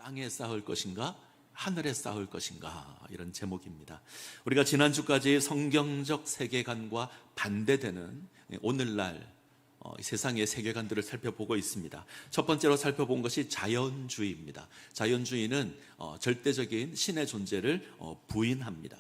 땅에 쌓을 것인가 하늘에 쌓을 것인가, 이런 제목입니다. 우리가 지난주까지 성경적 세계관과 반대되는 오늘날 세상의 세계관들을 살펴보고 있습니다. 첫 번째로 살펴본 것이 자연주의입니다. 자연주의는 절대적인 신의 존재를 부인합니다.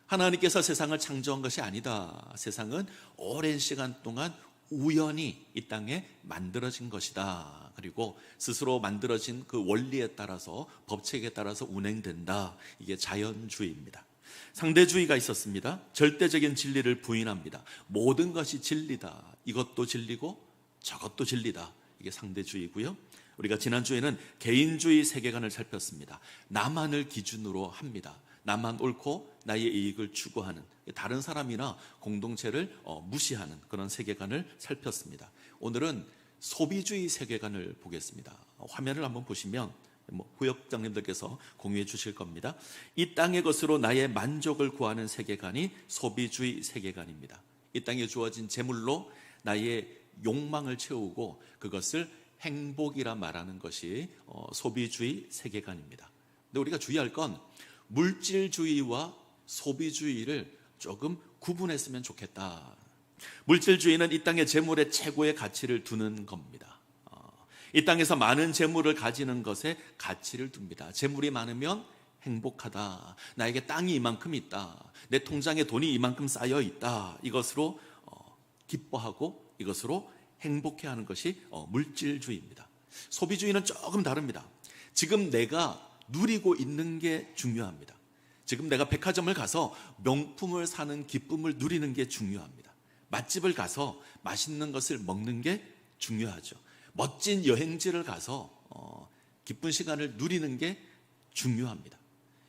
하나님께서 세상을 창조한 것이 아니다. 세상은 오랜 시간 동안 우연히 이 땅에 만들어진 것이다. 그리고 스스로 만들어진 그 원리에 따라서, 법칙에 따라서 운행된다. 이게 자연주의입니다. 상대주의가 있었습니다. 절대적인 진리를 부인합니다. 모든 것이 진리다. 이것도 진리고 저것도 진리다. 이게 상대주의고요. 우리가 지난주에는 개인주의 세계관을 살폈습니다. 나만을 기준으로 합니다. 나만 옳고 나의 이익을 추구하는, 다른 사람이나 공동체를 무시하는 그런 세계관을 살폈습니다. 오늘은 소비주의 세계관을 보겠습니다. 화면을 한번 보시면 후역장님들께서 공유해 주실 겁니다. 이 땅의 것으로 나의 만족을 구하는 세계관이 소비주의 세계관입니다. 이 땅에 주어진 재물로 나의 욕망을 채우고 그것을 행복이라 말하는 것이 소비주의 세계관입니다. 근데 우리가 주의할 건 물질주의와 소비주의를 조금 구분했으면 좋겠다. 물질주의는 이 땅의 재물에 최고의 가치를 두는 겁니다. 이 땅에서 많은 재물을 가지는 것에 가치를 둡니다. 재물이 많으면 행복하다. 나에게 땅이 이만큼 있다. 내 통장에 돈이 이만큼 쌓여 있다. 이것으로 기뻐하고 이것으로 행복해하는 것이 물질주의입니다. 소비주의는 조금 다릅니다. 지금 내가 누리고 있는 게 중요합니다. 지금 내가 백화점을 가서 명품을 사는 기쁨을 누리는 게 중요합니다. 맛집을 가서 맛있는 것을 먹는 게 중요하죠. 멋진 여행지를 가서 기쁜 시간을 누리는 게 중요합니다.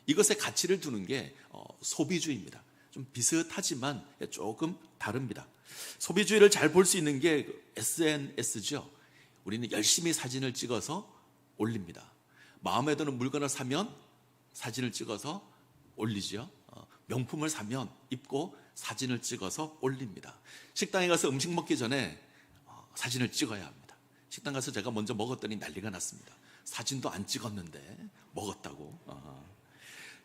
이것에 가치를 두는 게 소비주의입니다. 좀 비슷하지만 조금 다릅니다. 소비주의를 잘 볼 수 있는 게 SNS죠. 우리는 열심히 사진을 찍어서 올립니다. 마음에 드는 물건을 사면 사진을 찍어서 올리죠. 명품을 사면 입고 사진을 찍어서 올립니다. 식당에 가서 음식 먹기 전에 사진을 찍어야 합니다. 식당 가서 제가 먼저 먹었더니 난리가 났습니다. 사진도 안 찍었는데 먹었다고.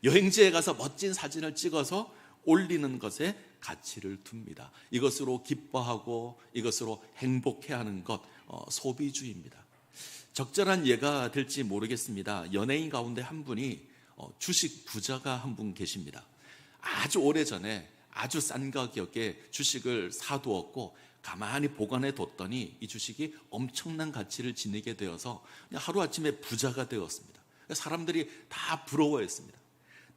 여행지에 가서 멋진 사진을 찍어서 올리는 것에 가치를 둡니다. 이것으로 기뻐하고 이것으로 행복해하는 것, 소비주의입니다. 적절한 예가 될지 모르겠습니다. 연예인 가운데 한 분이 주식 부자가 한 분 계십니다. 아주 오래전에 아주 싼 가격에 주식을 사두었고 가만히 보관해 뒀더니 이 주식이 엄청난 가치를 지니게 되어서 그냥 하루아침에 부자가 되었습니다. 사람들이 다 부러워했습니다.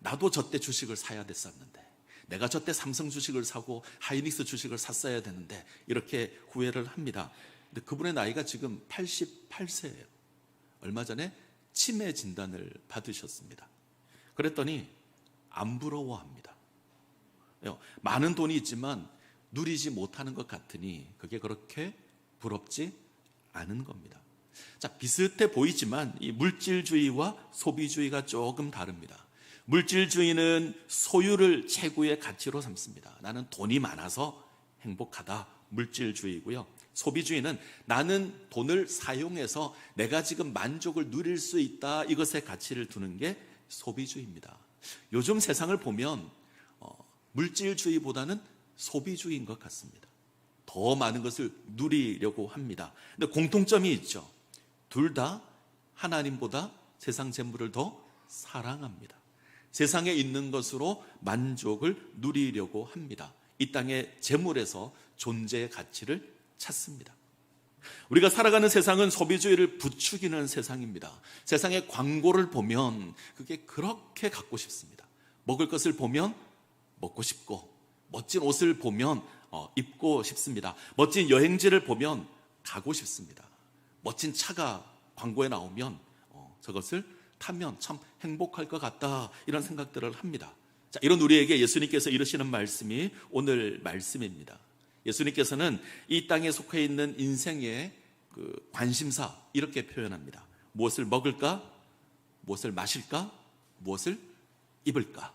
나도 저때 주식을 사야 됐었는데, 내가 저때 삼성 주식을 사고 하이닉스 주식을 샀어야 되는데, 이렇게 후회를 합니다. 근데 그분의 나이가 지금 88세예요. 얼마 전에 치매 진단을 받으셨습니다. 그랬더니 안 부러워합니다. 많은 돈이 있지만 누리지 못하는 것 같으니 그게 그렇게 부럽지 않은 겁니다. 자, 비슷해 보이지만 이 물질주의와 소비주의가 조금 다릅니다. 물질주의는 소유를 최고의 가치로 삼습니다. 나는 돈이 많아서 행복하다. 물질주의고요. 소비주의는 나는 돈을 사용해서 내가 지금 만족을 누릴 수 있다. 이것에 가치를 두는 게 소비주의입니다. 요즘 세상을 보면 물질주의보다는 소비주의인 것 같습니다. 더 많은 것을 누리려고 합니다. 근데 공통점이 있죠. 둘 다 하나님보다 세상 재물을 더 사랑합니다. 세상에 있는 것으로 만족을 누리려고 합니다. 이 땅의 재물에서 존재의 가치를 찾습니다. 우리가 살아가는 세상은 소비주의를 부추기는 세상입니다. 세상의 광고를 보면 그게 그렇게 갖고 싶습니다. 먹을 것을 보면 먹고 싶고, 멋진 옷을 보면 입고 싶습니다. 멋진 여행지를 보면 가고 싶습니다. 멋진 차가 광고에 나오면 저것을 타면 참 행복할 것 같다, 이런 생각들을 합니다. 자, 이런 우리에게 예수님께서 이르시는 말씀이 오늘 말씀입니다. 예수님께서는 이 땅에 속해 있는 인생의 그 관심사, 이렇게 표현합니다. 무엇을 먹을까? 무엇을 마실까? 무엇을 입을까?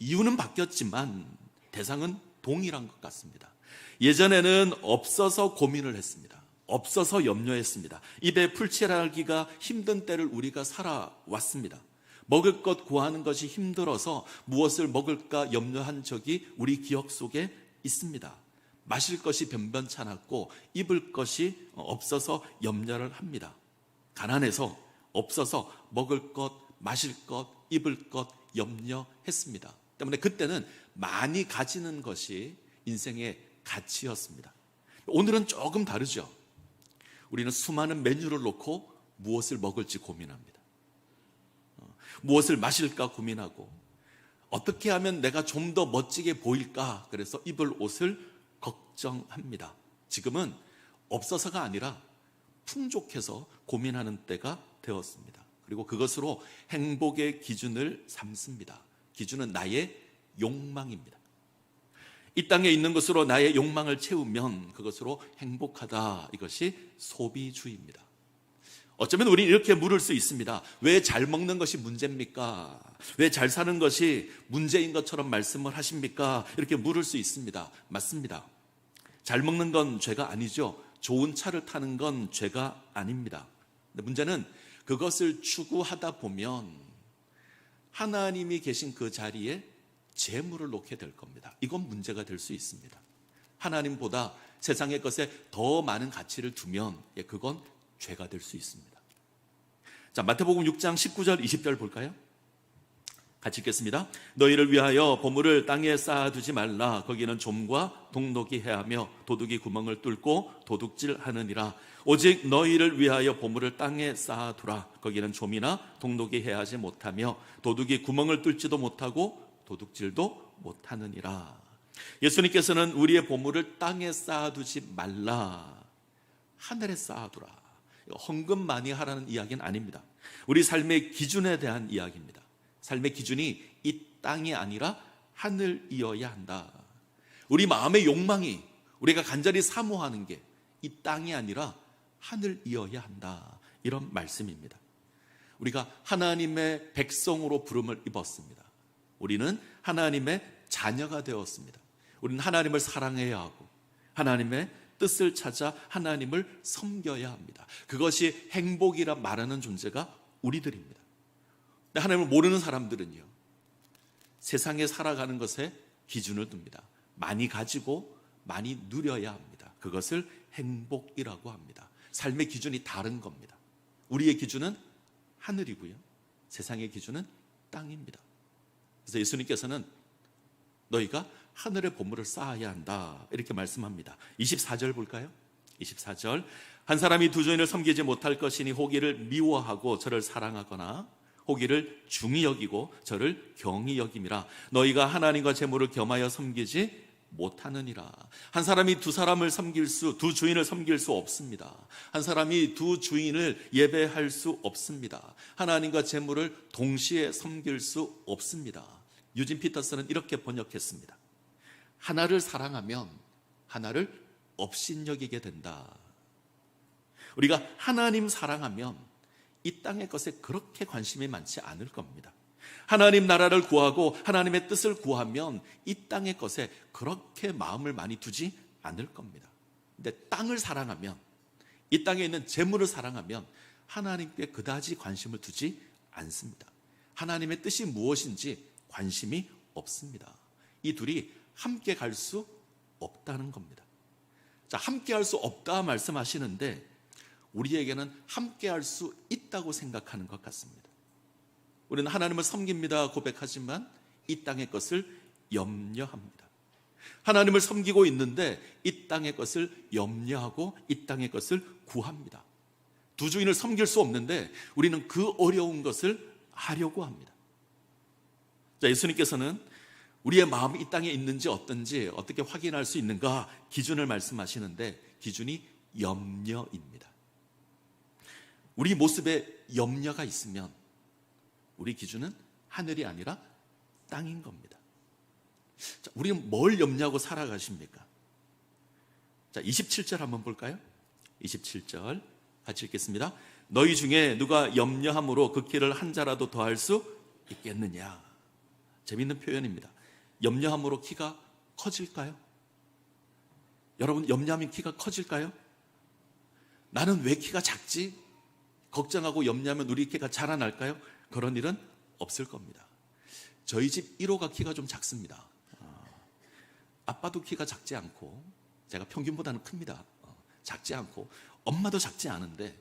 이유는 바뀌었지만 대상은 동일한 것 같습니다. 예전에는 없어서 고민을 했습니다. 없어서 염려했습니다. 입에 풀칠하기가 힘든 때를 우리가 살아왔습니다. 먹을 것 구하는 것이 힘들어서 무엇을 먹을까 염려한 적이 우리 기억 속에 있습니다. 마실 것이 변변찮았고 입을 것이 없어서 염려를 합니다. 가난해서 없어서 먹을 것, 마실 것, 입을 것 염려했습니다. 때문에 그때는 많이 가지는 것이 인생의 가치였습니다. 오늘은 조금 다르죠. 우리는 수많은 메뉴를 놓고 무엇을 먹을지 고민합니다. 무엇을 마실까 고민하고 어떻게 하면 내가 좀 더 멋지게 보일까, 그래서 입을 옷을 걱정합니다. 지금은 없어서가 아니라 풍족해서 고민하는 때가 되었습니다. 그리고 그것으로 행복의 기준을 삼습니다. 기준은 나의 욕망입니다. 이 땅에 있는 것으로 나의 욕망을 채우면 그것으로 행복하다. 이것이 소비주의입니다. 어쩌면 우리는 이렇게 물을 수 있습니다. 왜 잘 먹는 것이 문제입니까? 왜 잘 사는 것이 문제인 것처럼 말씀을 하십니까? 이렇게 물을 수 있습니다. 맞습니다. 잘 먹는 건 죄가 아니죠. 좋은 차를 타는 건 죄가 아닙니다. 근데 문제는 그것을 추구하다 보면 하나님이 계신 그 자리에 재물을 놓게 될 겁니다. 이건 문제가 될 수 있습니다. 하나님보다 세상의 것에 더 많은 가치를 두면 그건 죄가 될 수 있습니다. 자, 마태복음 6장 19절 20절 볼까요? 같이 읽겠습니다. 너희를 위하여 보물을 땅에 쌓아두지 말라. 거기는 좀과 동독이 해하며 도둑이 구멍을 뚫고 도둑질하느니라. 오직 너희를 위하여 보물을 땅에 쌓아두라. 거기는 좀이나 동독이 해하지 못하며 도둑이 구멍을 뚫지도 못하고 도둑질도 못하느니라. 예수님께서는 우리의 보물을 땅에 쌓아두지 말라, 하늘에 쌓아두라. 헌금 많이 하라는 이야기는 아닙니다. 우리 삶의 기준에 대한 이야기입니다. 삶의 기준이 이 땅이 아니라 하늘이어야 한다. 우리 마음의 욕망이, 우리가 간절히 사모하는 게 이 땅이 아니라 하늘이어야 한다. 이런 말씀입니다. 우리가 하나님의 백성으로 부름을 입었습니다. 우리는 하나님의 자녀가 되었습니다. 우리는 하나님을 사랑해야 하고 하나님의 뜻을 찾아 하나님을 섬겨야 합니다. 그것이 행복이라 말하는 존재가 우리들입니다. 근데 하나님을 모르는 사람들은요, 세상에 살아가는 것에 기준을 둡니다. 많이 가지고 많이 누려야 합니다. 그것을 행복이라고 합니다. 삶의 기준이 다른 겁니다. 우리의 기준은 하늘이고요, 세상의 기준은 땅입니다. 그래서 예수님께서는 너희가 하늘의 보물을 쌓아야 한다, 이렇게 말씀합니다. 24절 볼까요? 24절. 한 사람이 두 주인을 섬기지 못할 것이니 호기를 미워하고 저를 사랑하거나 호기를 중히 여기고 저를 경히 여김이라. 너희가 하나님과 재물을 겸하여 섬기지 못하느니라. 한 사람이 두 주인을 섬길 수 없습니다. 한 사람이 두 주인을 예배할 수 없습니다. 하나님과 재물을 동시에 섬길 수 없습니다. 유진 피터슨은 이렇게 번역했습니다. 하나를 사랑하면 하나를 업신여기게 된다. 우리가 하나님 사랑하면 이 땅의 것에 그렇게 관심이 많지 않을 겁니다. 하나님 나라를 구하고 하나님의 뜻을 구하면 이 땅의 것에 그렇게 마음을 많이 두지 않을 겁니다. 근데 땅을 사랑하면, 이 땅에 있는 재물을 사랑하면 하나님께 그다지 관심을 두지 않습니다. 하나님의 뜻이 무엇인지 관심이 없습니다. 이 둘이 함께 갈 수 없다는 겁니다. 자, 함께 할 수 없다 말씀하시는데 우리에게는 함께 할 수 있다고 생각하는 것 같습니다. 우리는 하나님을 섬깁니다 고백하지만 이 땅의 것을 염려합니다. 하나님을 섬기고 있는데 이 땅의 것을 염려하고 이 땅의 것을 구합니다. 두 주인을 섬길 수 없는데 우리는 그 어려운 것을 하려고 합니다. 자, 예수님께서는 우리의 마음이 이 땅에 있는지 어떤지 어떻게 확인할 수 있는가 기준을 말씀하시는데 기준이 염려입니다. 우리 모습에 염려가 있으면 우리 기준은 하늘이 아니라 땅인 겁니다. 자, 우리는 뭘 염려하고 살아가십니까? 자, 27절 한번 볼까요? 27절 같이 읽겠습니다. 너희 중에 누가 염려함으로 그 키를 한 자라도 더할 수 있겠느냐. 재미있는 표현입니다. 염려함으로 키가 커질까요? 여러분, 염려하면 키가 커질까요? 나는 왜 키가 작지? 걱정하고 염려하면 우리 키가 자라날까요? 그런 일은 없을 겁니다. 저희 집 1호가 키가 좀 작습니다. 아빠도 키가 작지 않고, 제가 평균보다는 큽니다. 작지 않고, 엄마도 작지 않은데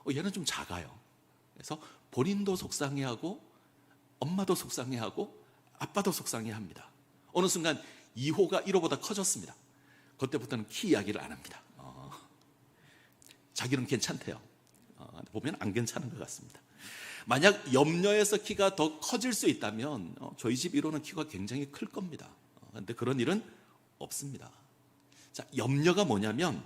얘는 좀 작아요. 그래서 본인도 속상해하고 엄마도 속상해하고 아빠도 속상해합니다. 어느 순간 2호가 1호보다 커졌습니다. 그때부터는 키 이야기를 안 합니다. 자기는 괜찮대요. 보면 안 괜찮은 것 같습니다. 만약 염려해서 키가 더 커질 수 있다면 저희 집 1호는 키가 굉장히 클 겁니다. 그런데 그런 일은 없습니다. 자, 염려가 뭐냐면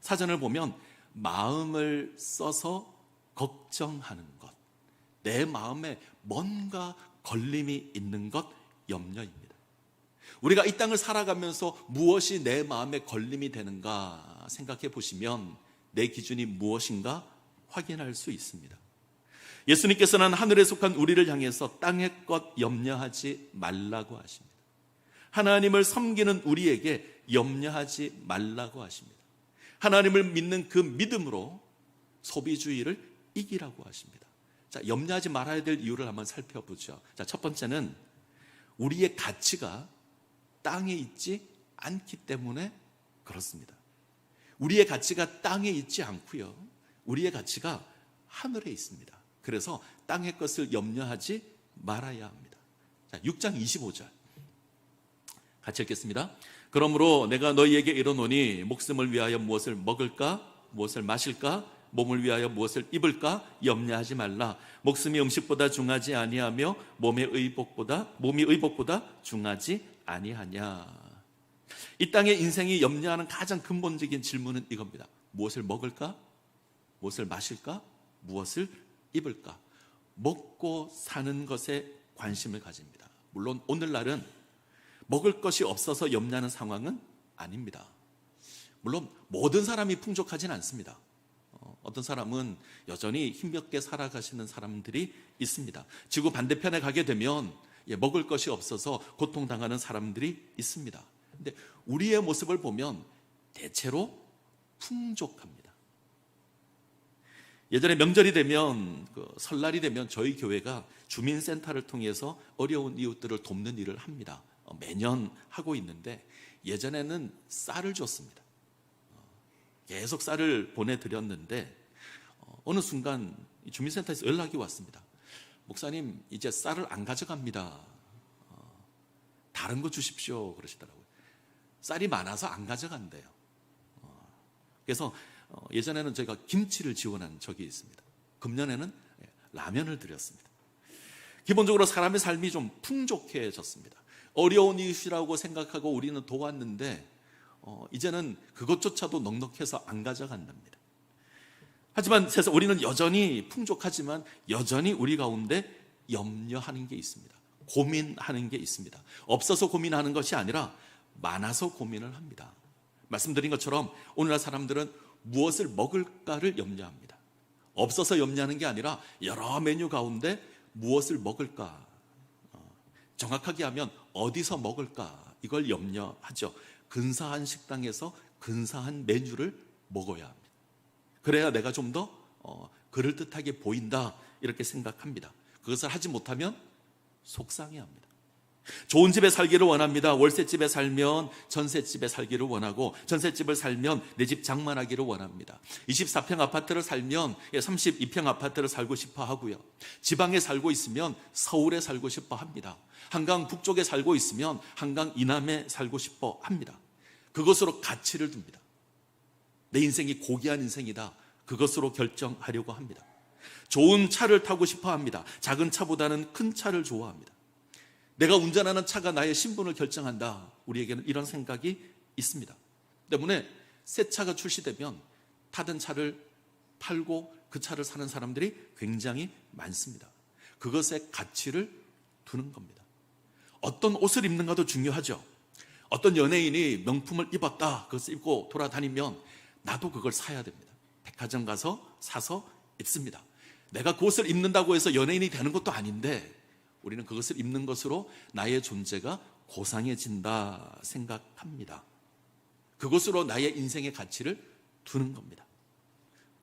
사전을 보면 마음을 써서 걱정하는 것, 내 마음에 뭔가 걸림이 있는 것, 염려입니다. 우리가 이 땅을 살아가면서 무엇이 내 마음에 걸림이 되는가 생각해 보시면 내 기준이 무엇인가 확인할 수 있습니다. 예수님께서는 하늘에 속한 우리를 향해서 땅의 것 염려하지 말라고 하십니다. 하나님을 섬기는 우리에게 염려하지 말라고 하십니다. 하나님을 믿는 그 믿음으로 소비주의를 이기라고 하십니다. 자, 염려하지 말아야 될 이유를 한번 살펴보죠. 자, 첫 번째는 우리의 가치가 땅에 있지 않기 때문에 그렇습니다. 우리의 가치가 땅에 있지 않고요, 우리의 가치가 하늘에 있습니다. 그래서 땅의 것을 염려하지 말아야 합니다. 자, 6장 25절 같이 읽겠습니다. 그러므로 내가 너희에게 이르노니 목숨을 위하여 무엇을 먹을까, 무엇을 마실까, 몸을 위하여 무엇을 입을까 염려하지 말라. 목숨이 음식보다 중하지 아니하며 몸이 의복보다 중하지 아니하냐. 이 땅의 인생이 염려하는 가장 근본적인 질문은 이겁니다. 무엇을 먹을까? 무엇을 마실까? 무엇을 입을까? 먹고 사는 것에 관심을 가집니다. 물론 오늘날은 먹을 것이 없어서 염려하는 상황은 아닙니다. 물론 모든 사람이 풍족하진 않습니다. 어떤 사람은 여전히 힘겹게 살아가시는 사람들이 있습니다. 지구 반대편에 가게 되면 먹을 것이 없어서 고통당하는 사람들이 있습니다. 근데 우리의 모습을 보면 대체로 풍족합니다. 예전에 명절이 되면, 설날이 되면 저희 교회가 주민센터를 통해서 어려운 이웃들을 돕는 일을 합니다. 매년 하고 있는데 예전에는 쌀을 줬습니다. 계속 쌀을 보내드렸는데 어느 순간 주민센터에서 연락이 왔습니다. 목사님, 이제 쌀을 안 가져갑니다. 다른 거 주십시오 그러시더라고요. 쌀이 많아서 안 가져간대요. 그래서 예전에는 저희가 김치를 지원한 적이 있습니다. 금년에는 라면을 드렸습니다. 기본적으로 사람의 삶이 좀 풍족해졌습니다. 어려운 이웃이라고 생각하고 우리는 도왔는데 이제는 그것조차도 넉넉해서 안 가져간답니다. 하지만 우리는 여전히 풍족하지만 여전히 우리 가운데 염려하는 게 있습니다. 고민하는 게 있습니다. 없어서 고민하는 것이 아니라 많아서 고민을 합니다. 말씀드린 것처럼 오늘날 사람들은 무엇을 먹을까를 염려합니다. 없어서 염려하는 게 아니라 여러 메뉴 가운데 무엇을 먹을까, 정확하게 하면 어디서 먹을까, 이걸 염려하죠. 근사한 식당에서 근사한 메뉴를 먹어야 합니다. 그래야 내가 좀 더 그럴듯하게 보인다, 이렇게 생각합니다. 그것을 하지 못하면 속상해합니다. 좋은 집에 살기를 원합니다. 월세집에 살면 전세집에 살기를 원하고, 전세집을 살면 내 집 장만하기를 원합니다. 24평 아파트를 살면 32평 아파트를 살고 싶어 하고요, 지방에 살고 있으면 서울에 살고 싶어 합니다. 한강 북쪽에 살고 있으면 한강 이남에 살고 싶어 합니다. 그것으로 가치를 둡니다. 내 인생이 고귀한 인생이다, 그것으로 결정하려고 합니다. 좋은 차를 타고 싶어 합니다. 작은 차보다는 큰 차를 좋아합니다. 내가 운전하는 차가 나의 신분을 결정한다, 우리에게는 이런 생각이 있습니다. 때문에 새 차가 출시되면 타던 차를 팔고 그 차를 사는 사람들이 굉장히 많습니다. 그것에 가치를 두는 겁니다. 어떤 옷을 입는가도 중요하죠. 어떤 연예인이 명품을 입었다, 그것을 입고 돌아다니면 나도 그걸 사야 됩니다. 백화점 가서 사서 입습니다. 내가 그 옷을 입는다고 해서 연예인이 되는 것도 아닌데 우리는 그것을 입는 것으로 나의 존재가 고상해진다 생각합니다. 그것으로 나의 인생의 가치를 두는 겁니다.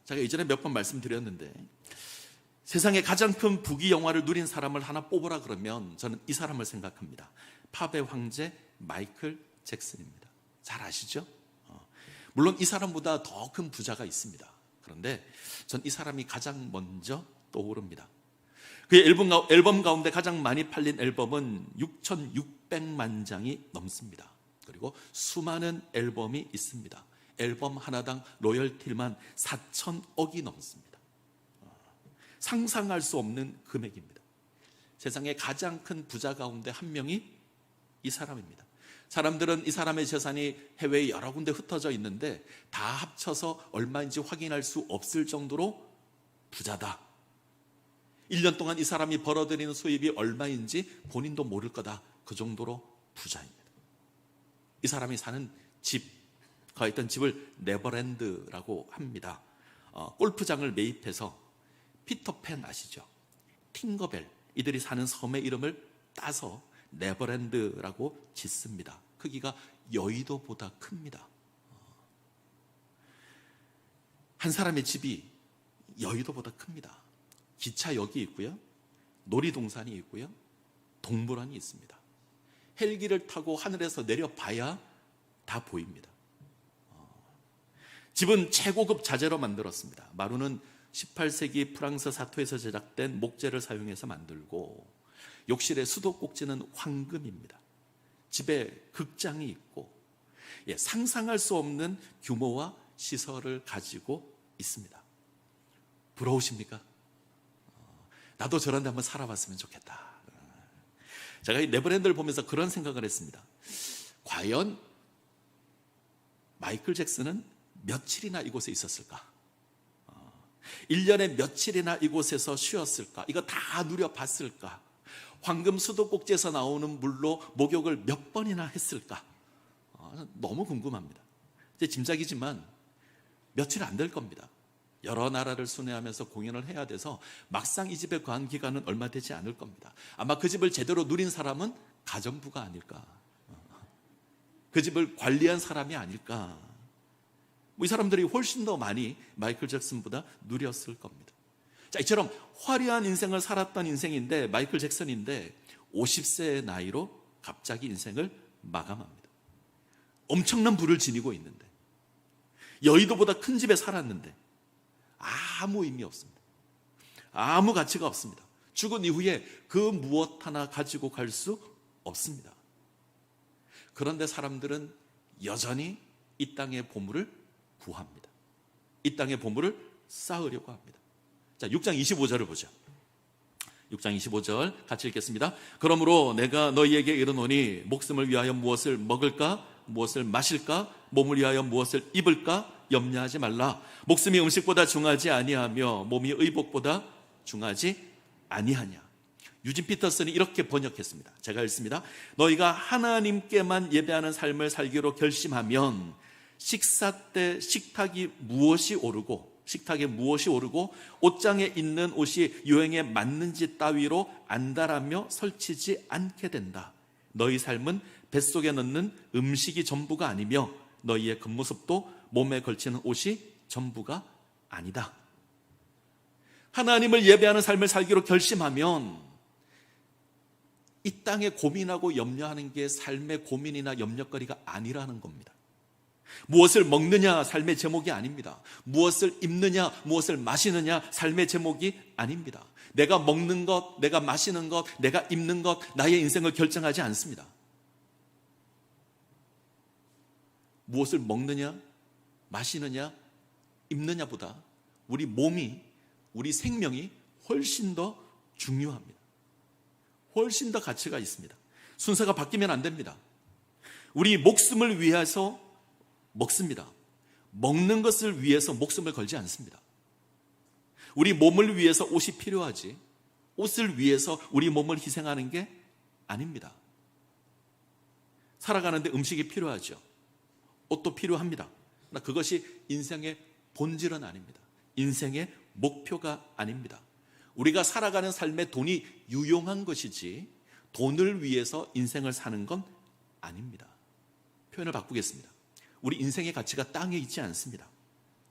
제가 이전에 몇 번 말씀드렸는데 세상에 가장 큰 부귀영화를 누린 사람을 하나 뽑으라 그러면 저는 이 사람을 생각합니다. 팝의 황제 마이클 잭슨입니다. 잘 아시죠? 물론 이 사람보다 더 큰 부자가 있습니다. 그런데 전 이 사람이 가장 먼저 떠오릅니다. 그의 앨범 가운데 가장 많이 팔린 앨범은 6,600만 장이 넘습니다. 그리고 수많은 앨범이 있습니다. 앨범 하나당 로열티만 4,000억이 넘습니다. 상상할 수 없는 금액입니다. 세상에 가장 큰 부자 가운데 한 명이 이 사람입니다. 사람들은 이 사람의 재산이 해외에 여러 군데 흩어져 있는데 다 합쳐서 얼마인지 확인할 수 없을 정도로 부자다. 1년 동안 이 사람이 벌어들이는 수입이 얼마인지 본인도 모를 거다. 그 정도로 부자입니다. 이 사람이 사는 집, 거했던 집을 네버랜드라고 합니다. 골프장을 매입해서 피터팬 아시죠? 팅거벨, 이들이 사는 섬의 이름을 따서 네버랜드라고 짓습니다. 크기가 여의도보다 큽니다. 한 사람의 집이 여의도보다 큽니다. 기차역이 있고요, 놀이동산이 있고요, 동물원이 있습니다. 헬기를 타고 하늘에서 내려봐야 다 보입니다. 집은 최고급 자재로 만들었습니다. 마루는 18세기 프랑스 사토에서 제작된 목재를 사용해서 만들고, 욕실의 수도꼭지는 황금입니다. 집에 극장이 있고, 상상할 수 없는 규모와 시설을 가지고 있습니다. 부러우십니까? 나도 저런 데 한번 살아봤으면 좋겠다. 제가 이 네버랜드를 보면서 그런 생각을 했습니다. 과연 마이클 잭슨은 며칠이나 이곳에 있었을까? 1년에 며칠이나 이곳에서 쉬었을까? 이거 다 누려봤을까? 황금 수도꼭지에서 나오는 물로 목욕을 몇 번이나 했을까? 너무 궁금합니다. 제 짐작이지만 며칠 안 될 겁니다. 여러 나라를 순회하면서 공연을 해야 돼서 막상 이 집에 거한 기간은 얼마 되지 않을 겁니다. 아마 그 집을 제대로 누린 사람은 가정부가 아닐까, 그 집을 관리한 사람이 아닐까. 이 사람들이 훨씬 더 많이 마이클 잭슨보다 누렸을 겁니다. 자, 이처럼 화려한 인생을 살았던 인생인데, 마이클 잭슨인데 50세의 나이로 갑자기 인생을 마감합니다. 엄청난 부를 지니고 있는데, 여의도보다 큰 집에 살았는데 아무 의미 없습니다. 아무 가치가 없습니다. 죽은 이후에 그 무엇 하나 가지고 갈 수 없습니다. 그런데 사람들은 여전히 이 땅의 보물을 구합니다. 이 땅의 보물을 쌓으려고 합니다. 자, 6장 25절을 보죠. 6장 25절 같이 읽겠습니다. 그러므로 내가 너희에게 이르노니 목숨을 위하여 무엇을 먹을까, 무엇을 마실까, 몸을 위하여 무엇을 입을까 염려하지 말라. 목숨이 음식보다 중하지 아니하며 몸이 의복보다 중하지 아니하냐. 유진 피터슨이 이렇게 번역했습니다. 제가 읽습니다. 너희가 하나님께만 예배하는 삶을 살기로 결심하면 식사 때 식탁에 무엇이 오르고 옷장에 있는 옷이 유행에 맞는지 따위로 안달하며 설치지 않게 된다. 너희 삶은 뱃속에 넣는 음식이 전부가 아니며 너희의 겉모습도 몸에 걸치는 옷이 전부가 아니다. 하나님을 예배하는 삶을 살기로 결심하면 이 땅에 고민하고 염려하는 게 삶의 고민이나 염려거리가 아니라는 겁니다. 무엇을 먹느냐 삶의 제목이 아닙니다. 무엇을 입느냐, 무엇을 마시느냐 삶의 제목이 아닙니다. 내가 먹는 것, 내가 마시는 것, 내가 입는 것, 나의 인생을 결정하지 않습니다. 무엇을 먹느냐, 마시느냐, 입느냐보다 우리 몸이, 우리 생명이 훨씬 더 중요합니다. 훨씬 더 가치가 있습니다. 순서가 바뀌면 안 됩니다. 우리 목숨을 위해서 먹습니다. 먹는 것을 위해서 목숨을 걸지 않습니다. 우리 몸을 위해서 옷이 필요하지, 옷을 위해서 우리 몸을 희생하는 게 아닙니다. 살아가는데 음식이 필요하죠. 옷도 필요합니다. 그러나 그것이 인생의 본질은 아닙니다. 인생의 목표가 아닙니다. 우리가 살아가는 삶에 돈이 유용한 것이지 돈을 위해서 인생을 사는 건 아닙니다. 표현을 바꾸겠습니다. 우리 인생의 가치가 땅에 있지 않습니다.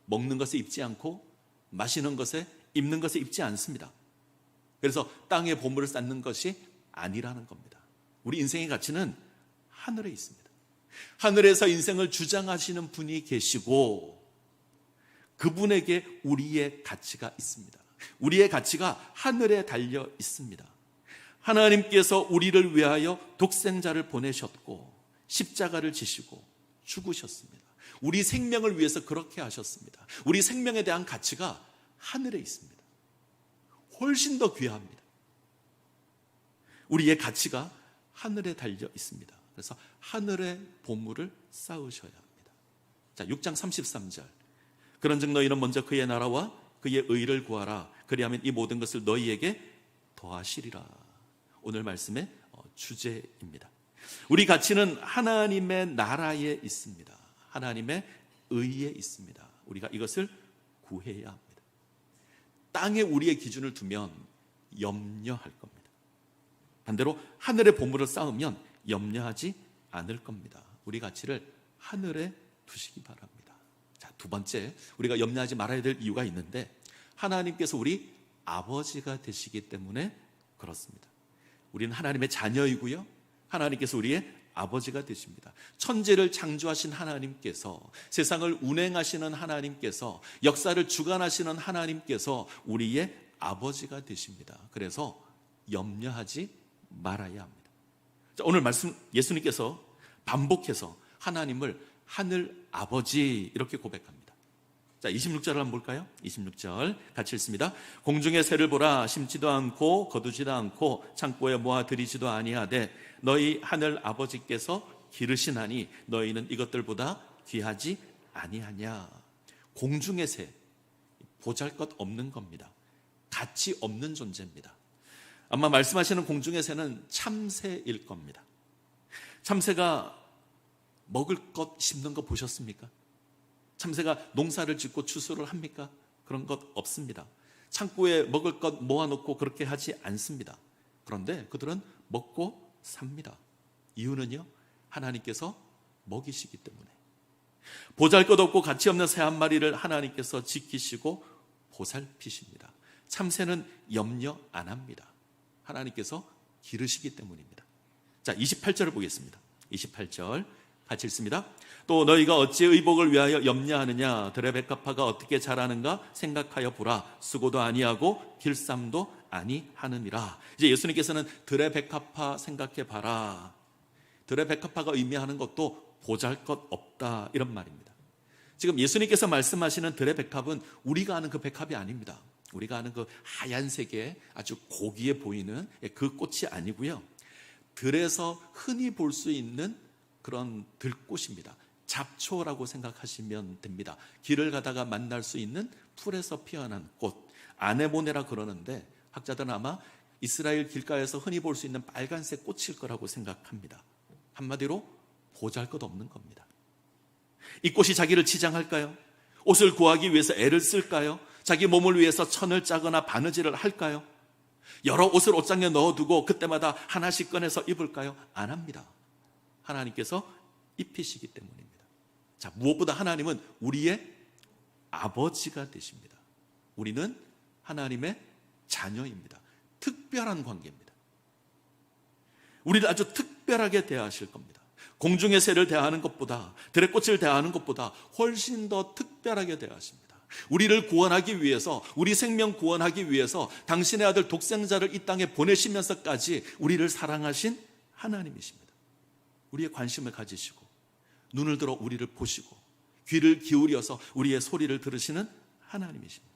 먹는 것을 입지 않고 마시는 것에, 입는 것에 입지 않습니다. 그래서 땅에 보물을 쌓는 것이 아니라는 겁니다. 우리 인생의 가치는 하늘에 있습니다. 하늘에서 인생을 주장하시는 분이 계시고 그분에게 우리의 가치가 있습니다. 우리의 가치가 하늘에 달려 있습니다. 하나님께서 우리를 위하여 독생자를 보내셨고 십자가를 지시고 죽으셨습니다. 우리 생명을 위해서 그렇게 하셨습니다. 우리 생명에 대한 가치가 하늘에 있습니다. 훨씬 더 귀합니다. 우리의 가치가 하늘에 달려 있습니다. 그래서 하늘의 보물을 쌓으셔야 합니다. 자, 6장 33절. 그런즉 너희는 먼저 그의 나라와 그의 의를 구하라. 그리하면 이 모든 것을 너희에게 더하시리라. 오늘 말씀의 주제입니다. 우리 가치는 하나님의 나라에 있습니다. 하나님의 의에 있습니다. 우리가 이것을 구해야 합니다. 땅에 우리의 기준을 두면 염려할 겁니다. 반대로 하늘의 보물을 쌓으면 염려하지 않을 겁니다. 우리 가치를 하늘에 두시기 바랍니다. 자, 두 번째, 우리가 염려하지 말아야 될 이유가 있는데 하나님께서 우리 아버지가 되시기 때문에 그렇습니다. 우리는 하나님의 자녀이고요, 하나님께서 우리의 아버지가 되십니다. 천지를 창조하신 하나님께서, 세상을 운행하시는 하나님께서, 역사를 주관하시는 하나님께서 우리의 아버지가 되십니다. 그래서 염려하지 말아야 합니다. 자, 오늘 말씀 예수님께서 반복해서 하나님을 하늘 아버지 이렇게 고백합니다. 자, 26절을 한번 볼까요? 26절 같이 읽습니다. 공중의 새를 보라. 심지도 않고 거두지도 않고 창고에 모아 들이지도 아니하되 너희 하늘 아버지께서 기르시나니 너희는 이것들보다 귀하지 아니하냐. 공중의 새, 보잘것 없는 겁니다. 가치 없는 존재입니다. 아마 말씀하시는 공중의 새는 참새일 겁니다. 참새가 먹을 것 심는 거 보셨습니까? 참새가 농사를 짓고 추수를 합니까? 그런 것 없습니다. 창고에 먹을 것 모아놓고 그렇게 하지 않습니다. 그런데 그들은 먹고 삽니다. 이유는요, 하나님께서 먹이시기 때문에. 보잘것없고 가치 없는 새 한 마리를 하나님께서 지키시고 보살피십니다. 참새는 염려 안 합니다. 하나님께서 기르시기 때문입니다. 자, 28절을 보겠습니다. 28절 같이 읽습니다. 또 너희가 어찌 의복을 위하여 염려하느냐. 들의 백합화가 어떻게 자라는가 생각하여 보라. 수고도 아니하고 길쌈도 아니하느니라. 이제 예수님께서는 들의 백합화 생각해 봐라. 들의 백합화가 의미하는 것도 보잘것 없다, 이런 말입니다. 지금 예수님께서 말씀하시는 들의 백합은 우리가 아는 그 백합이 아닙니다. 우리가 아는 그 하얀색의 아주 고귀해 보이는 그 꽃이 아니고요, 들에서 흔히 볼 수 있는 그런 들꽃입니다. 잡초라고 생각하시면 됩니다. 길을 가다가 만날 수 있는 풀에서 피어난 꽃, 아네모네라 그러는데 학자들은 아마 이스라엘 길가에서 흔히 볼 수 있는 빨간색 꽃일 거라고 생각합니다. 한마디로 보잘것없는 겁니다. 이 꽃이 자기를 치장할까요? 옷을 구하기 위해서 애를 쓸까요? 자기 몸을 위해서 천을 짜거나 바느질을 할까요? 여러 옷을 옷장에 넣어두고 그때마다 하나씩 꺼내서 입을까요? 안 합니다. 하나님께서 입히시기 때문입니다. 자, 무엇보다 하나님은 우리의 아버지가 되십니다. 우리는 하나님의 자녀입니다. 특별한 관계입니다. 우리를 아주 특별하게 대하실 겁니다. 공중의 새를 대하는 것보다, 들의 꽃을 대하는 것보다 훨씬 더 특별하게 대하십니다. 우리를 구원하기 위해서, 우리 생명 구원하기 위해서 당신의 아들 독생자를 이 땅에 보내시면서까지 우리를 사랑하신 하나님이십니다. 우리의 관심을 가지시고 눈을 들어 우리를 보시고 귀를 기울여서 우리의 소리를 들으시는 하나님이십니다.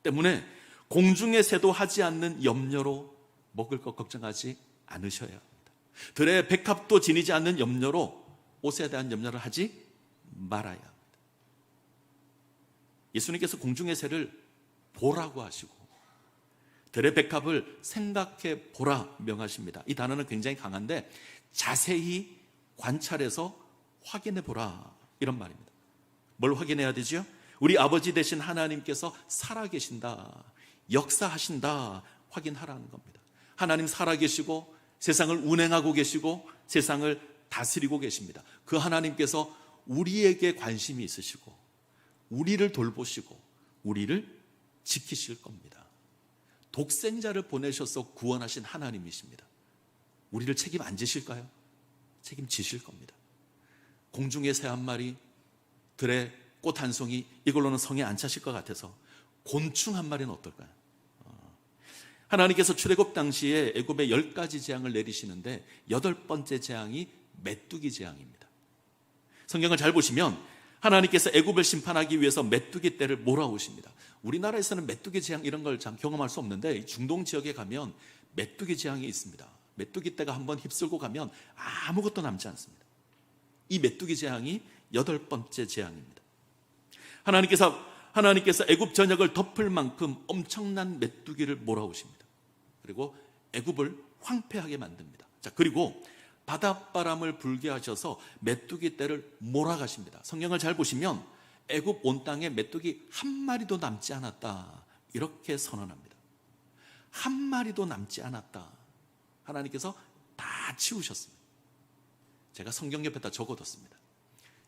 때문에 공중의 새도 하지 않는 염려로 먹을 것 걱정하지 않으셔야 합니다. 들의 백합도 지니지 않는 염려로 옷에 대한 염려를 하지 말아야 합니다. 예수님께서 공중의 새를 보라고 하시고 들의 백합을 생각해 보라 명하십니다. 이 단어는 굉장히 강한데 자세히 관찰해서 확인해 보라, 이런 말입니다. 뭘 확인해야 되죠? 우리 아버지 되신 하나님께서 살아계신다, 역사하신다 확인하라는 겁니다. 하나님 살아계시고 세상을 운행하고 계시고 세상을 다스리고 계십니다. 그 하나님께서 우리에게 관심이 있으시고 우리를 돌보시고 우리를 지키실 겁니다. 독생자를 보내셔서 구원하신 하나님이십니다. 우리를 책임 안 지실까요? 책임지실 겁니다. 공중의 새 한 마리, 들의 꽃 한 송이, 이걸로는 성에 안 차실 것 같아서 곤충 한 마리는 어떨까요? 하나님께서 출애굽 당시에 애굽에 10가지 재앙을 내리시는데 8번째 재앙이 메뚜기 재앙입니다. 성경을 잘 보시면 하나님께서 애굽을 심판하기 위해서 메뚜기 떼를 몰아오십니다. 우리나라에서는 메뚜기 재앙 이런 걸 참 경험할 수 없는데 중동 지역에 가면 메뚜기 재앙이 있습니다. 메뚜기 떼가 한번 휩쓸고 가면 아무것도 남지 않습니다. 이 메뚜기 재앙이 8번째 재앙입니다. 하나님께서 애굽 전역을 덮을 만큼 엄청난 메뚜기를 몰아오십니다. 그리고 애굽을 황폐하게 만듭니다. 자, 그리고 바닷바람을 불게 하셔서 메뚜기 떼를 몰아가십니다. 성경을 잘 보시면 애굽 온 땅에 메뚜기 한 마리도 남지 않았다, 이렇게 선언합니다. 한 마리도 남지 않았다. 하나님께서 다 치우셨습니다. 제가 성경 옆에다 적어뒀습니다.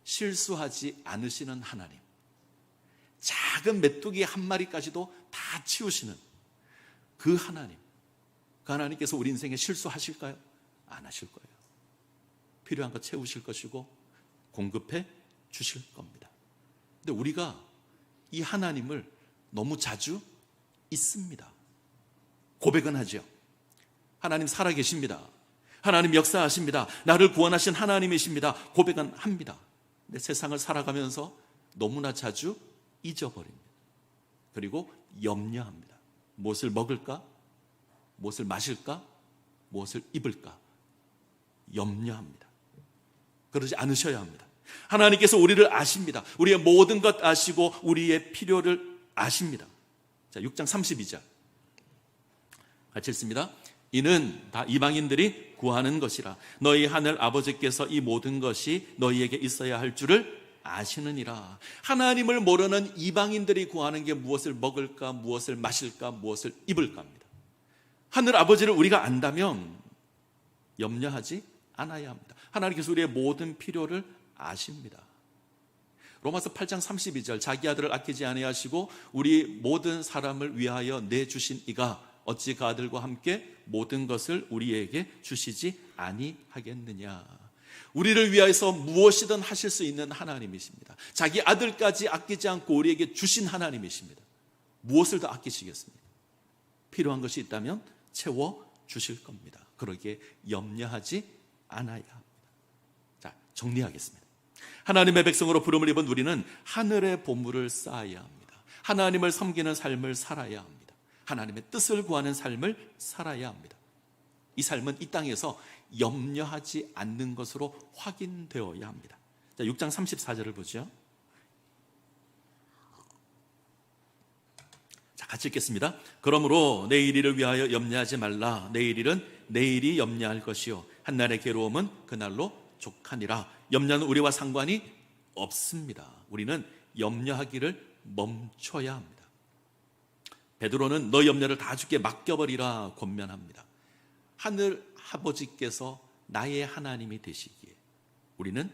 실수하지 않으시는 하나님, 작은 메뚜기 한 마리까지도 다 치우시는 그 하나님, 그 하나님께서 우리 인생에 실수하실까요? 안 하실 거예요. 필요한 거 채우실 것이고 공급해 주실 겁니다. 근데 우리가 이 하나님을 너무 자주 잊습니다. 고백은 하죠. 하나님 살아계십니다. 하나님 역사하십니다. 나를 구원하신 하나님이십니다. 고백은 합니다. 근데 세상을 살아가면서 너무나 자주 잊어버립니다. 그리고 염려합니다. 무엇을 먹을까? 무엇을 마실까? 무엇을 입을까? 염려합니다. 그러지 않으셔야 합니다. 하나님께서 우리를 아십니다. 우리의 모든 것 아시고 우리의 필요를 아십니다. 자, 6장 32절 같이 읽습니다. 이는 다 이방인들이 구하는 것이라. 너희 하늘 아버지께서 이 모든 것이 너희에게 있어야 할 줄을 아시느니라. 하나님을 모르는 이방인들이 구하는 게 무엇을 먹을까, 무엇을 마실까, 무엇을 입을까 합니다. 하늘 아버지를 우리가 안다면 염려하지 않아야 합니다. 하나님께서 우리의 모든 필요를 아십니다. 로마서 8장 32절 자기 아들을 아끼지 아니하시고 우리 모든 사람을 위하여 내주신 이가 어찌 그 아들과 함께 모든 것을 우리에게 주시지 아니하겠느냐. 우리를 위하여서 무엇이든 하실 수 있는 하나님이십니다. 자기 아들까지 아끼지 않고 우리에게 주신 하나님이십니다. 무엇을 더 아끼시겠습니까? 필요한 것이 있다면 채워 주실 겁니다. 그러기에 염려하지 않아야 합니다. 자, 정리하겠습니다. 하나님의 백성으로 부름을 입은 우리는 하늘의 보물을 쌓아야 합니다. 하나님을 섬기는 삶을 살아야 합니다. 하나님의 뜻을 구하는 삶을 살아야 합니다. 이 삶은 이 땅에서 염려하지 않는 것으로 확인되어야 합니다. 자, 6장 34절을 보죠. 자, 같이 읽겠습니다. 그러므로 내일 일을 위하여 염려하지 말라. 내일 일은 내일이 염려할 것이요 한날의 괴로움은 그날로 족하니라. 염려는 우리와 상관이 없습니다. 우리는 염려하기를 멈춰야 합니다. 베드로는 너 염려를 다 주께 맡겨버리라 권면합니다. 하늘 아버지께서 나의 하나님이 되시기에 우리는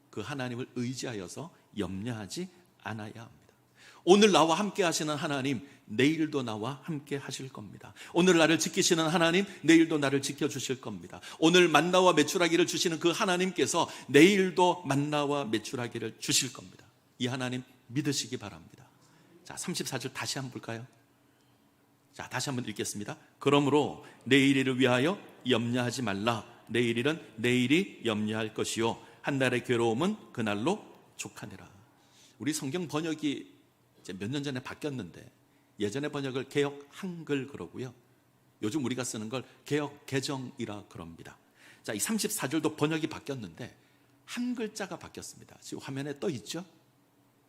그 하나님을 의지하여서 염려하지 않아야 합니다. 오늘 나와 함께 하시는 하나님, 내일도 나와 함께 하실 겁니다. 오늘 나를 지키시는 하나님, 내일도 나를 지켜주실 겁니다. 오늘 만나와 메추라기를 주시는 그 하나님께서 내일도 만나와 메추라기를 주실 겁니다. 이 하나님 믿으시기 바랍니다. 자, 34절 다시 한번 볼까요? 자, 다시 한번 읽겠습니다. 그러므로 내일 일을 위하여 염려하지 말라. 내일 일은 내일이 염려할 것이요 한날의 괴로움은 그날로 족하니라. 우리 성경 번역이 이제 몇 년 전에 바뀌었는데 예전의 번역을 개역 한글 그러고요. 요즘 우리가 쓰는 걸 개역 개정이라 그럽니다. 자, 이 34절도 번역이 바뀌었는데 한 글자가 바뀌었습니다. 지금 화면에 떠 있죠?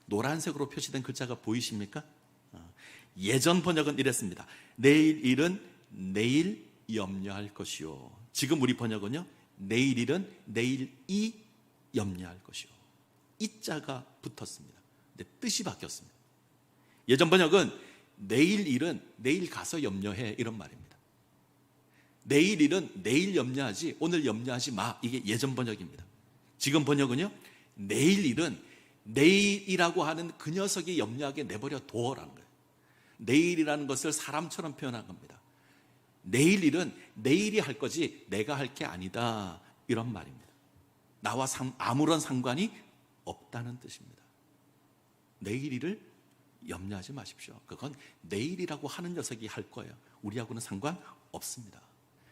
노란색으로 표시된 글자가 보이십니까? 예전 번역은 이랬습니다. 내일 일은 내일 염려할 것이요. 지금 우리 번역은요. 내일 일은 내일이 염려할 것이요. 이 자가 붙었습니다. 근데 뜻이 바뀌었습니다. 예전 번역은 내일 일은 내일 가서 염려해 이런 말입니다. 내일 일은 내일 염려하지 오늘 염려하지 마. 이게 예전 번역입니다. 지금 번역은요. 내일 일은 내일이라고 하는 그 녀석이 염려하게 내버려 둬라는 거예요. 내일이라는 것을 사람처럼 표현한 겁니다. 내일 일은 내일이 할 거지 내가 할 게 아니다, 이런 말입니다. 나와 아무런 상관이 없다는 뜻입니다. 내일 일을 염려하지 마십시오. 그건 내일이라고 하는 녀석이 할 거예요. 우리하고는 상관없습니다.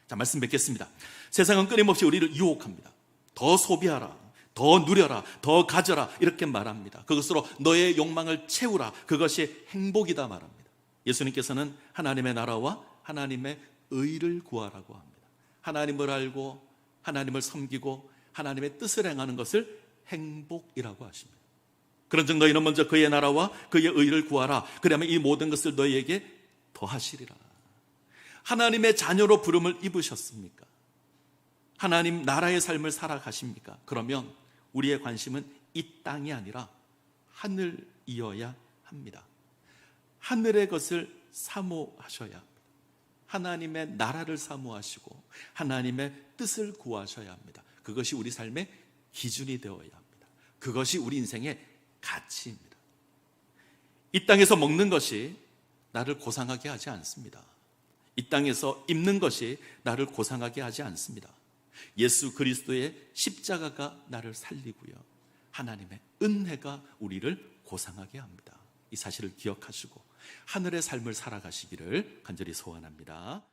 자, 말씀 뵙겠습니다. 세상은 끊임없이 우리를 유혹합니다. 더 소비하라, 더 누려라, 더 가져라, 이렇게 말합니다. 그것으로 너의 욕망을 채우라, 그것이 행복이다 말합니다. 예수님께서는 하나님의 나라와 하나님의 의를 구하라고 합니다. 하나님을 알고 하나님을 섬기고 하나님의 뜻을 행하는 것을 행복이라고 하십니다. 그런즉 너희는 먼저 그의 나라와 그의 의를 구하라. 그러면 이 모든 것을 너희에게 더하시리라. 하나님의 자녀로 부름을 입으셨습니까? 하나님 나라의 삶을 살아가십니까? 그러면 우리의 관심은 이 땅이 아니라 하늘이어야 합니다. 하늘의 것을 사모하셔야 합니다. 하나님의 나라를 사모하시고 하나님의 뜻을 구하셔야 합니다. 그것이 우리 삶의 기준이 되어야 합니다. 그것이 우리 인생의 가치입니다. 이 땅에서 먹는 것이 나를 고상하게 하지 않습니다. 이 땅에서 입는 것이 나를 고상하게 하지 않습니다. 예수 그리스도의 십자가가 나를 살리고요, 하나님의 은혜가 우리를 고상하게 합니다. 이 사실을 기억하시고 하늘의 삶을 살아가시기를 간절히 소원합니다.